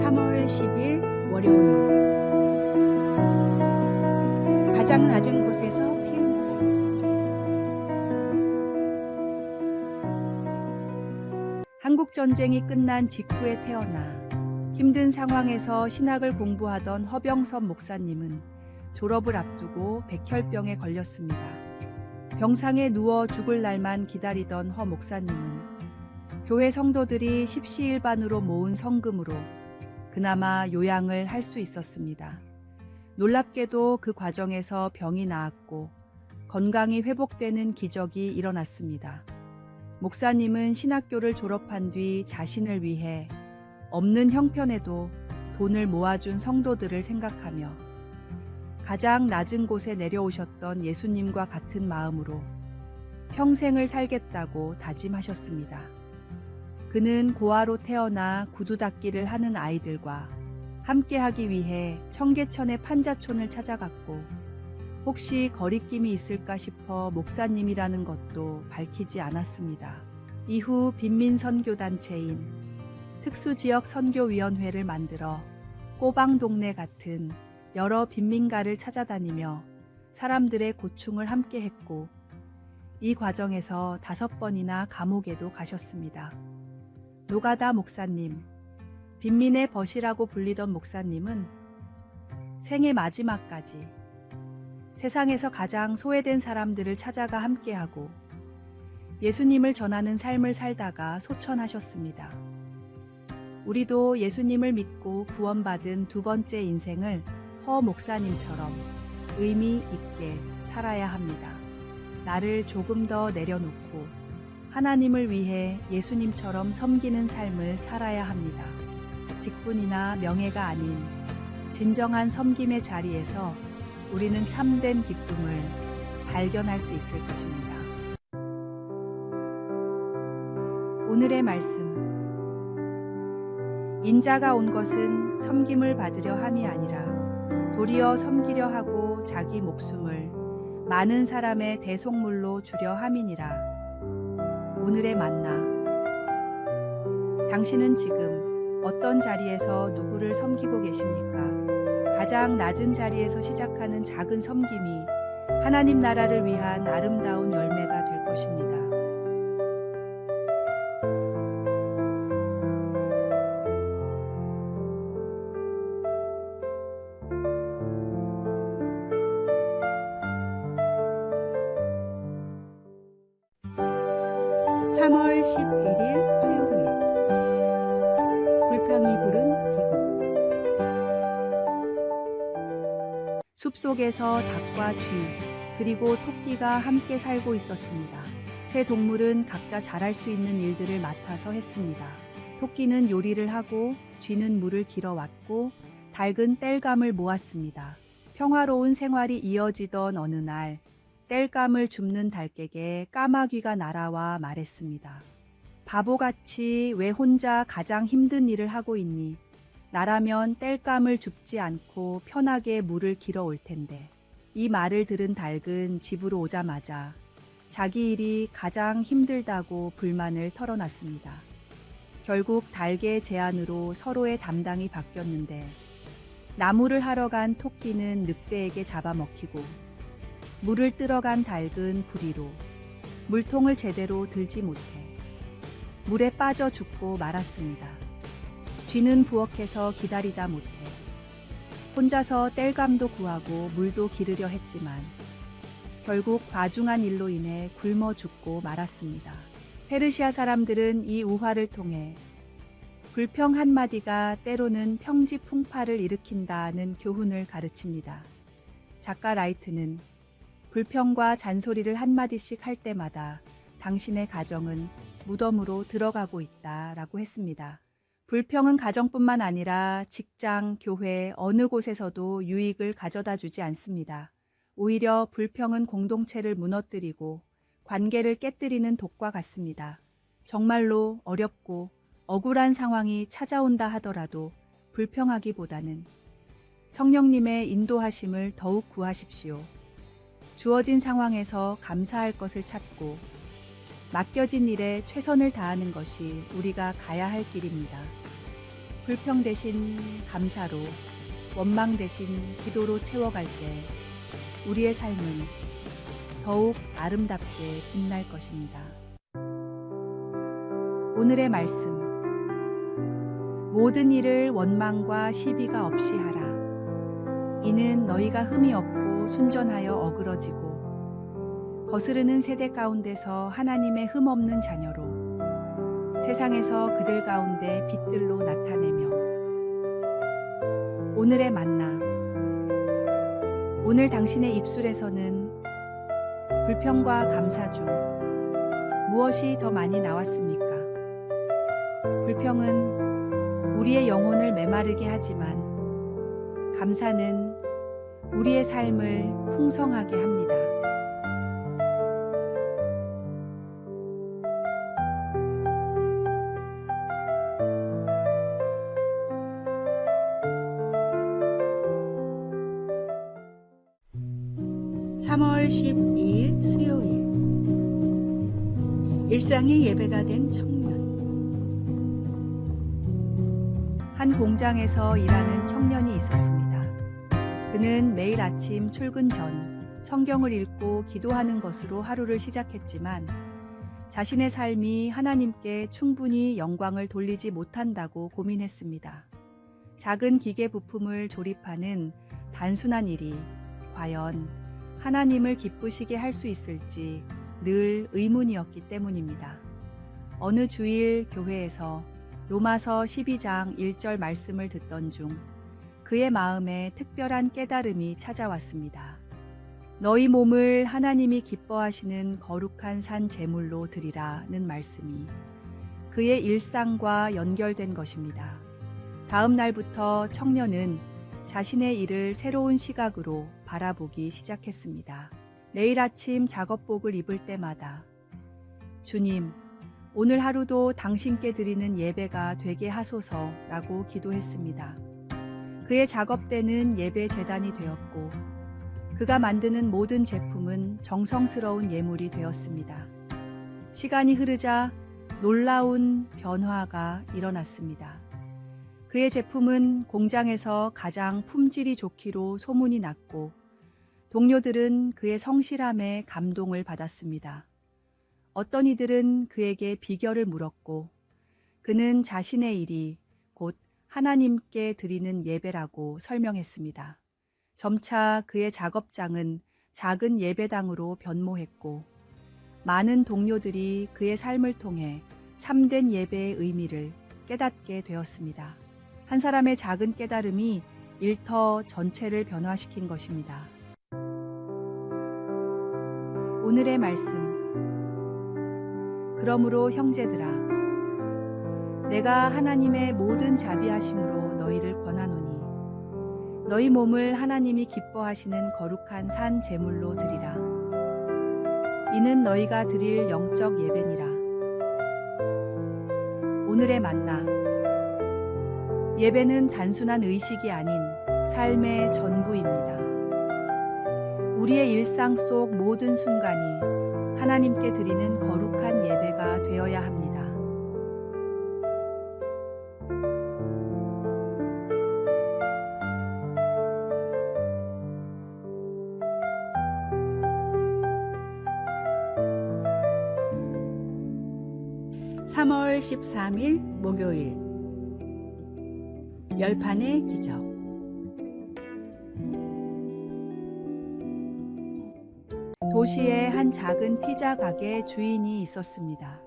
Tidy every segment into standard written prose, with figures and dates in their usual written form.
3월 10일 월요일. 가장 낮은 곳에서 피운 꽃. 한국 전쟁이 끝난 직후에 태어나 힘든 상황에서 신학을 공부하던 허병섭 목사님은 졸업을 앞두고 백혈병에 걸렸습니다. 병상에 누워 죽을 날만 기다리던 허 목사님은 교회 성도들이 십시일반으로 모은 성금으로 그나마 요양을 할 수 있었습니다. 놀랍게도 그 과정에서 병이 나았고 건강이 회복되는 기적이 일어났습니다. 목사님은 신학교를 졸업한 뒤 자신을 위해 없는 형편에도 돈을 모아준 성도들을 생각하며 가장 낮은 곳에 내려오셨던 예수님과 같은 마음으로 평생을 살겠다고 다짐하셨습니다. 그는 고아로 태어나 구두 닦기를 하는 아이들과 함께하기 위해 청계천의 판자촌을 찾아갔고 혹시 거리낌이 있을까 싶어 목사님이라는 것도 밝히지 않았습니다. 이후 빈민선교단체인 특수지역선교위원회를 만들어 꼬방동네 같은 여러 빈민가를 찾아다니며 사람들의 고충을 함께 했고 이 과정에서 5번이나 감옥에도 가셨습니다. 노가다 목사님, 빈민의 벗이라고 불리던 목사님은 생애 마지막까지 세상에서 가장 소외된 사람들을 찾아가 함께하고 예수님을 전하는 삶을 살다가 소천하셨습니다. 우리도 예수님을 믿고 구원받은 두 번째 인생을 허 목사님처럼 의미 있게 살아야 합니다. 나를 조금 더 내려놓고 하나님을 위해 예수님처럼 섬기는 삶을 살아야 합니다. 직분이나 명예가 아닌 진정한 섬김의 자리에서 우리는 참된 기쁨을 발견할 수 있을 것입니다. 오늘의 말씀. 인자가 온 것은 섬김을 받으려 함이 아니라 도리어 섬기려 하고 자기 목숨을 많은 사람의 대속물로 주려 함이니라. 오늘의 만나. 당신은 지금 어떤 자리에서 누구를 섬기고 계십니까? 가장 낮은 자리에서 시작하는 작은 섬김이 하나님 나라를 위한 아름다운 열매가 될 것입니다. (3월 11일) 화요일. 불평이 부른 비극. 숲속에서 닭과 쥐 그리고 토끼가 함께 살고 있었습니다. 세 동물은 각자 잘할 수 있는 일들을 맡아서 했습니다. 토끼는 요리를 하고 쥐는 물을 길어왔고 닭은 땔감을 모았습니다. 평화로운 생활이 이어지던 어느 날 땔감을 줍는 닭에게 까마귀가 날아와 말했습니다. 바보같이 왜 혼자 가장 힘든 일을 하고 있니? 나라면 땔감을 줍지 않고 편하게 물을 길어 올 텐데. 이 말을 들은 닭은 집으로 오자마자 자기 일이 가장 힘들다고 불만을 털어놨습니다. 결국 닭의 제안으로 서로의 담당이 바뀌었는데 나무를 하러 간 토끼는 늑대에게 잡아먹히고 물을 뜨러 간 닭은 부리로 물통을 제대로 들지 못해 물에 빠져 죽고 말았습니다. 쥐는 부엌에서 기다리다 못해 혼자서 땔감도 구하고 물도 기르려 했지만 결국 과중한 일로 인해 굶어 죽고 말았습니다. 페르시아 사람들은 이 우화를 통해 불평 한마디가 때로는 평지풍파를 일으킨다는 교훈을 가르칩니다. 작가 라이트는 불평과 잔소리를 한마디씩 할 때마다 당신의 가정은 무덤으로 들어가고 있다라고 했습니다. 불평은 가정뿐만 아니라 직장, 교회, 어느 곳에서도 유익을 가져다 주지 않습니다. 오히려 불평은 공동체를 무너뜨리고 관계를 깨뜨리는 독과 같습니다. 정말로 어렵고 억울한 상황이 찾아온다 하더라도 불평하기보다는 성령님의 인도하심을 더욱 구하십시오. 주어진 상황에서 감사할 것을 찾고 맡겨진 일에 최선을 다하는 것이 우리가 가야 할 길입니다. 불평 대신 감사로, 원망 대신 기도로 채워갈 때 우리의 삶은 더욱 아름답게 빛날 것입니다. 오늘의 말씀. 모든 일을 원망과 시비가 없이 하라. 이는 너희가 흠이 없고 순전하여 어그러지고 거스르는 세대 가운데서 하나님의 흠 없는 자녀로 세상에서 그들 가운데 빛들로 나타내며. 오늘의 만나. 오늘 당신의 입술에서는 불평과 감사 중 무엇이 더 많이 나왔습니까? 불평은 우리의 영혼을 메마르게 하지만 감사는 우리의 삶을 풍성하게 합니다. (3월 12일) 수요일. 일상이 예배가 된 청년. 한 공장에서 일하는 청년이 있었습니다. 그는 매일 아침 출근 전 성경을 읽고 기도하는 것으로 하루를 시작했지만 자신의 삶이 하나님께 충분히 영광을 돌리지 못한다고 고민했습니다. 작은 기계 부품을 조립하는 단순한 일이 과연 하나님을 기쁘시게 할 수 있을지 늘 의문이었기 때문입니다. 어느 주일 교회에서 로마서 12장 1절 말씀을 듣던 중 그의 마음에 특별한 깨달음이 찾아왔습니다. 너희 몸을 하나님이 기뻐하시는 거룩한 산 제물로 드리라는 말씀이 그의 일상과 연결된 것입니다. 다음 날부터 청년은 자신의 일을 새로운 시각으로 바라보기 시작했습니다. 매일 아침 작업복을 입을 때마다 주님, 오늘 하루도 당신께 드리는 예배가 되게 하소서라고 기도했습니다. 그의 작업대는 예배 제단이 되었고 그가 만드는 모든 제품은 정성스러운 예물이 되었습니다. 시간이 흐르자 놀라운 변화가 일어났습니다. 그의 제품은 공장에서 가장 품질이 좋기로 소문이 났고 동료들은 그의 성실함에 감동을 받았습니다. 어떤 이들은 그에게 비결을 물었고 그는 자신의 일이 곧 하나님께 드리는 예배라고 설명했습니다. 점차 그의 작업장은 작은 예배당으로 변모했고 많은 동료들이 그의 삶을 통해 참된 예배의 의미를 깨닫게 되었습니다. 한 사람의 작은 깨달음이 일터 전체를 변화시킨 것입니다. 오늘의 말씀. 그러므로 형제들아, 내가 하나님의 모든 자비하심으로 너희를 권하노니 너희 몸을 하나님이 기뻐하시는 거룩한 산 제물로 드리라. 이는 너희가 드릴 영적 예배니라. 오늘의 만나. 예배는 단순한 의식이 아닌 삶의 전부입니다. 우리의 일상 속 모든 순간이 하나님께 드리는 거룩한 예배가 되어야 합니다. (3월 13일) 목요일. 열판의 기적. 도시에 한 작은 피자 가게 주인이 있었습니다.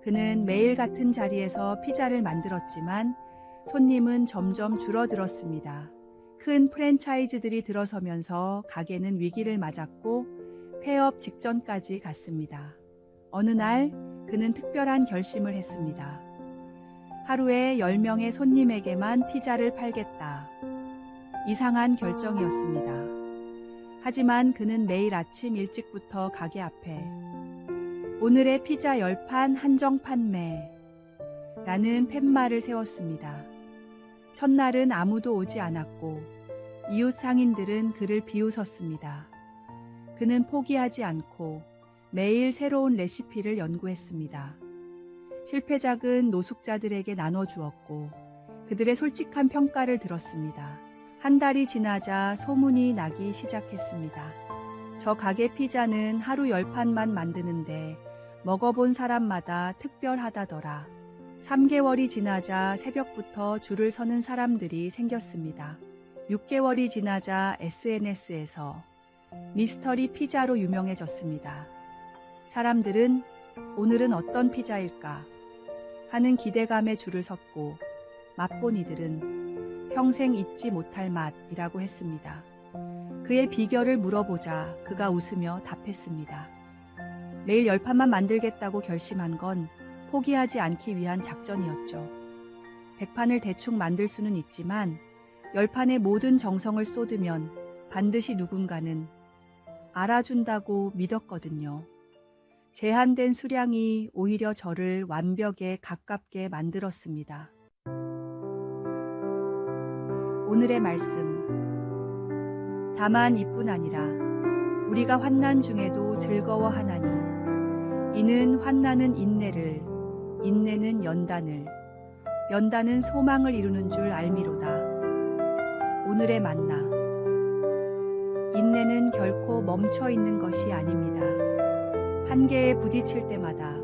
그는 매일 같은 자리에서 피자를 만들었지만 손님은 점점 줄어들었습니다. 큰 프랜차이즈들이 들어서면서 가게는 위기를 맞았고 폐업 직전까지 갔습니다. 어느 날 그는 특별한 결심을 했습니다. 하루에 10명의 손님에게만 피자를 팔겠다. 이상한 결정이었습니다. 하지만 그는 매일 아침 일찍부터 가게 앞에 오늘의 피자 10판 한정 판매 라는 팻말을 세웠습니다. 첫날은 아무도 오지 않았고 이웃 상인들은 그를 비웃었습니다. 그는 포기하지 않고 매일 새로운 레시피를 연구했습니다. 실패작은 노숙자들에게 나눠주었고 그들의 솔직한 평가를 들었습니다. 한 달이 지나자 소문이 나기 시작했습니다. 저 가게 피자는 하루 10판만 만드는데 먹어본 사람마다 특별하다더라. 3개월이 지나자 새벽부터 줄을 서는 사람들이 생겼습니다. 6개월이 지나자 SNS에서 미스터리 피자로 유명해졌습니다. 사람들은 오늘은 어떤 피자일까 하는 기대감에 줄을 섰고 맛본 이들은 평생 잊지 못할 맛이라고 했습니다. 그의 비결을 물어보자 그가 웃으며 답했습니다. 매일 10판만 만들겠다고 결심한 건 포기하지 않기 위한 작전이었죠. 100판을 대충 만들 수는 있지만 10판에 모든 정성을 쏟으면 반드시 누군가는 알아준다고 믿었거든요. 제한된 수량이 오히려 저를 완벽에 가깝게 만들었습니다. 오늘의 말씀. 다만 이뿐 아니라 우리가 환난 중에도 즐거워하나니 이는 환난은 인내를, 인내는 연단을, 연단은 소망을 이루는 줄 알미로다. 오늘의 만나. 인내는 결코 멈춰 있는 것이 아닙니다. 한계에 부딪힐 때마다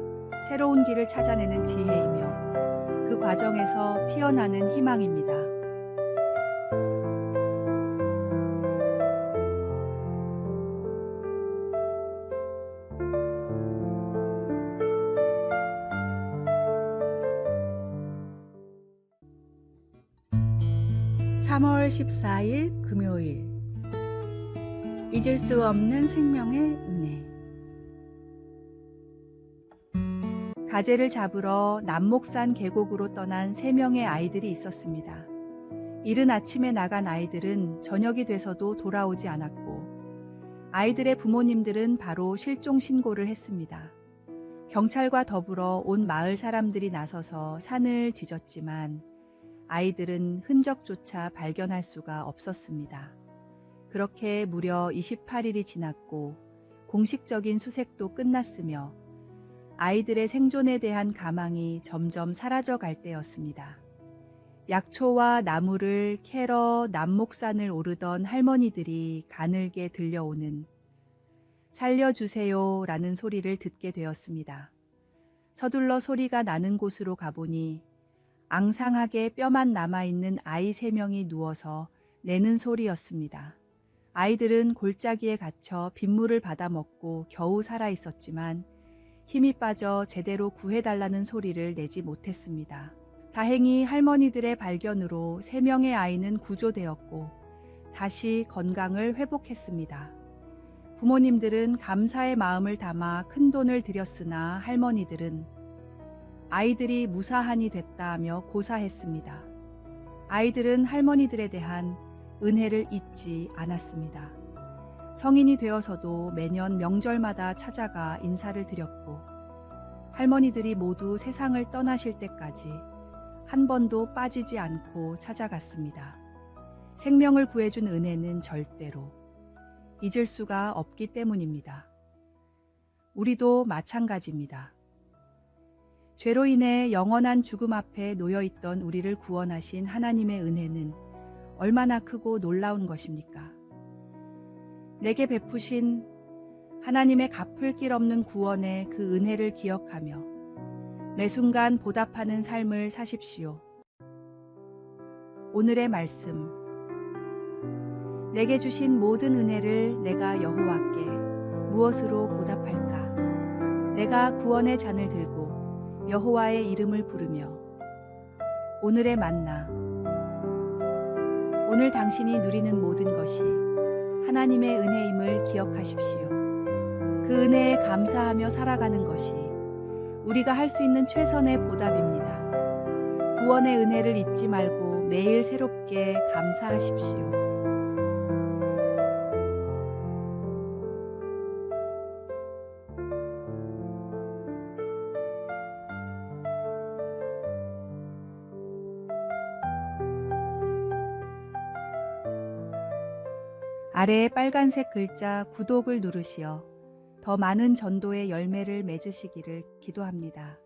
새로운 길을 찾아내는 지혜이며 그 과정에서 피어나는 희망입니다. (3월 14일) 금요일. 잊을 수 없는 생명의 은혜. 가재를 잡으러 남목산 계곡으로 떠난 3명의 아이들이 있었습니다. 이른 아침에 나간 아이들은 저녁이 돼서도 돌아오지 않았고 아이들의 부모님들은 바로 실종 신고를 했습니다. 경찰과 더불어 온 마을 사람들이 나서서 산을 뒤졌지만 아이들은 흔적조차 발견할 수가 없었습니다. 그렇게 무려 28일이 지났고 공식적인 수색도 끝났으며 아이들의 생존에 대한 가망이 점점 사라져갈 때였습니다. 약초와 나무를 캐러 남목산을 오르던 할머니들이 가늘게 들려오는 살려주세요 라는 소리를 듣게 되었습니다. 서둘러 소리가 나는 곳으로 가보니 앙상하게 뼈만 남아있는 아이 3명이 누워서 내는 소리였습니다. 아이들은 골짜기에 갇혀 빗물을 받아먹고 겨우 살아있었지만 힘이 빠져 제대로 구해달라는 소리를 내지 못했습니다. 다행히 할머니들의 발견으로 3명의 아이는 구조되었고 다시 건강을 회복했습니다. 부모님들은 감사의 마음을 담아 큰돈을 들였으나 할머니들은 아이들이 무사한이 됐다며 고사했습니다. 아이들은 할머니들에 대한 은혜를 잊지 않았습니다. 성인이 되어서도 매년 명절마다 찾아가 인사를 드렸고 할머니들이 모두 세상을 떠나실 때까지 한 번도 빠지지 않고 찾아갔습니다. 생명을 구해준 은혜는 절대로 잊을 수가 없기 때문입니다. 우리도 마찬가지입니다. 죄로 인해 영원한 죽음 앞에 놓여있던 우리를 구원하신 하나님의 은혜는 얼마나 크고 놀라운 것입니까? 내게 베푸신 하나님의 갚을 길 없는 구원의 그 은혜를 기억하며 매 순간 보답하는 삶을 사십시오. 오늘의 말씀. 내게 주신 모든 은혜를 내가 여호와께 무엇으로 보답할까? 내가 구원의 잔을 들고 여호와의 이름을 부르며. 오늘의 만나. 오늘 당신이 누리는 모든 것이 하나님의 은혜임을 기억하십시오. 그 은혜에 감사하며 살아가는 것이 우리가 할 수 있는 최선의 보답입니다. 구원의 은혜를 잊지 말고 매일 새롭게 감사하십시오. 아래에 빨간색 글자 구독을 누르시어 더 많은 전도의 열매를 맺으시기를 기도합니다.